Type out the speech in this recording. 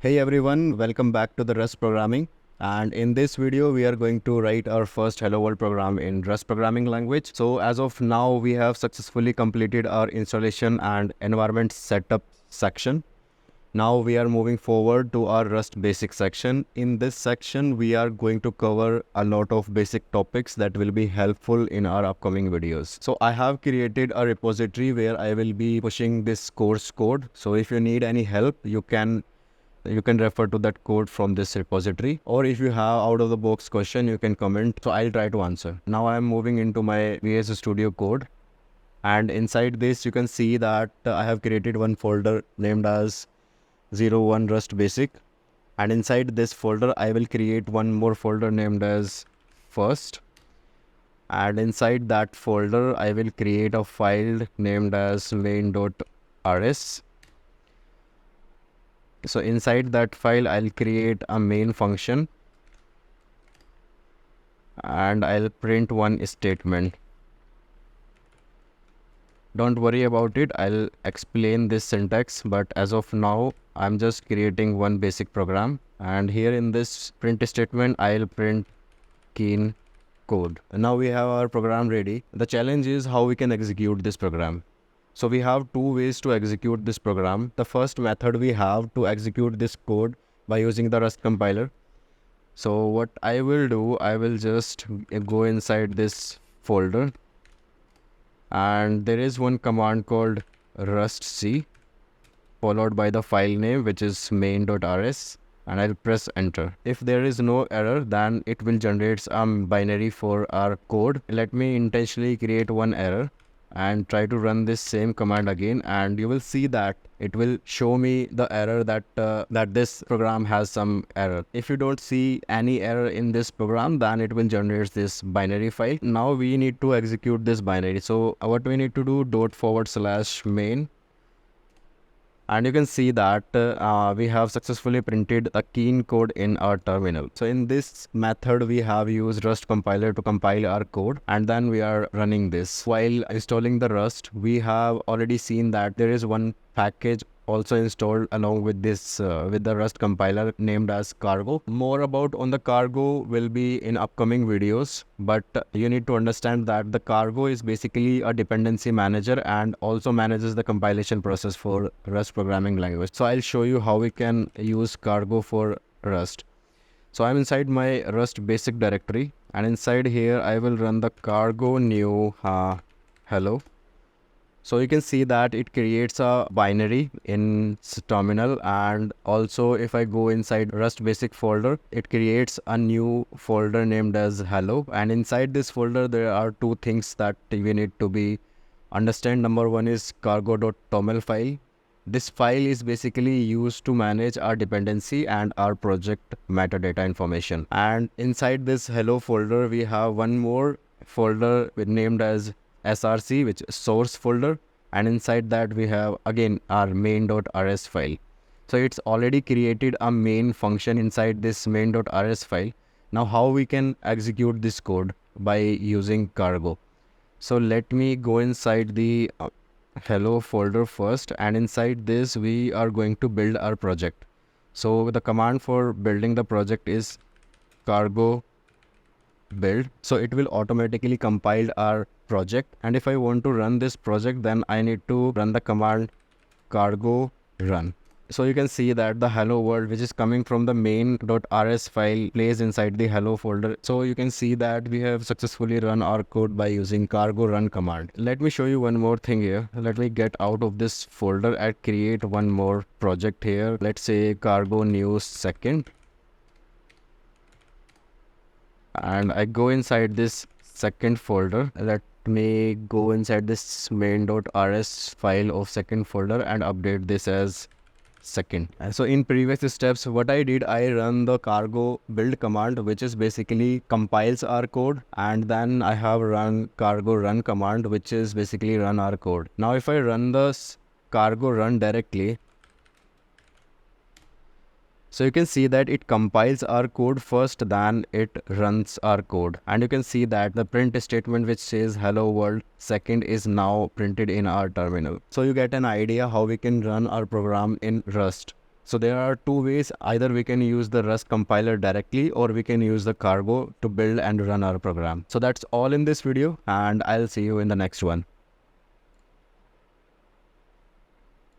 Hey everyone, welcome back to the Rust programming. And in this video, we are going to write our first Hello World program in Rust programming language. So as of now, we have successfully completed our installation and environment setup section. Now we are moving forward to our Rust basic section. In this section, we are going to cover a lot of basic topics that will be helpful in our upcoming videos. So I have created a repository where I will be pushing this course code. So if you need any help, you can refer to that code from this repository, or if you have out of the box question, you can comment, so I'll try to answer. Now I'm moving into my VS Studio code, and inside this you can see that I have created one folder named as 01 Rust Basic, and inside this folder I will create one more folder named as first, and inside that folder I will create a file named as main.rs. So inside that file, I'll create a main function and I'll print one statement. Don't worry about it, I'll explain this syntax, but as of now, I'm just creating one basic program. And here in this print statement, I'll print keen code. And now we have our program ready. The challenge is how we can execute this program. So we have two ways to execute this program. The first method we have to execute this code by using the Rust compiler. So what I will do, I will just go inside this folder, and there is one command called rustc followed by the file name, which is main.rs, and I'll press enter. If there is no error, then it will generate some binary for our code. Let me intentionally create one error and try to run this same command again, and you will see that it will show me the error that this program has some error. If you don't see any error in this program, then it will generate this binary file. Now we need to execute this binary. So what we need to do, /main, and you can see that we have successfully printed the keen code in our terminal. So in this method, we have used Rust compiler to compile our code, and then we are running this. While installing the Rust, we have already seen that there is one package also installed along with this with the Rust compiler named as cargo. More about on the cargo will be in upcoming videos, but you need to understand that the cargo is basically a dependency manager and also manages the compilation process for Rust programming language. So I'll show you how we can use cargo for Rust. So I'm inside my Rust basic directory, and inside here I will run the cargo new hello. So you can see that it creates a binary in terminal, and also if I go inside Rust basic folder, it creates a new folder named as hello, and inside this folder there are two things that we need to be understand. Number one is cargo.toml file. This file is basically used to manage our dependency and our project metadata information. And inside this hello folder, we have one more folder named as src, which is source folder, and inside that we have again our main.rs file. So it's already created a main function inside this main.rs file. Now how we can execute this code by using cargo? So let me go inside the hello folder first, and inside this we are going to build our project. So the command for building the project is cargo build. So it will automatically compile our project, and if I want to run this project, then I need to run the command cargo run. So you can see that the hello world, which is coming from the main.rs file, plays inside the hello folder. So you can see that we have successfully run our code by using cargo run command. Let me show you one more thing here. Let me get out of this folder and create one more project here. Let's say cargo new second, and I go inside this second folder. Let me go inside this main.rs file of second folder and update this as second. And so in previous steps, what I did, I run the cargo build command, which is basically compiles our code, and then I have run cargo run command, which is basically run our code. Now if I run this cargo run directly, so you can see that it compiles our code first, then it runs our code. And you can see that the print statement which says hello world second is now printed in our terminal. So you get an idea how we can run our program in Rust. So there are two ways. Either we can use the Rust compiler directly, or we can use the cargo to build and run our program. So that's all in this video, and I'll see you in the next one.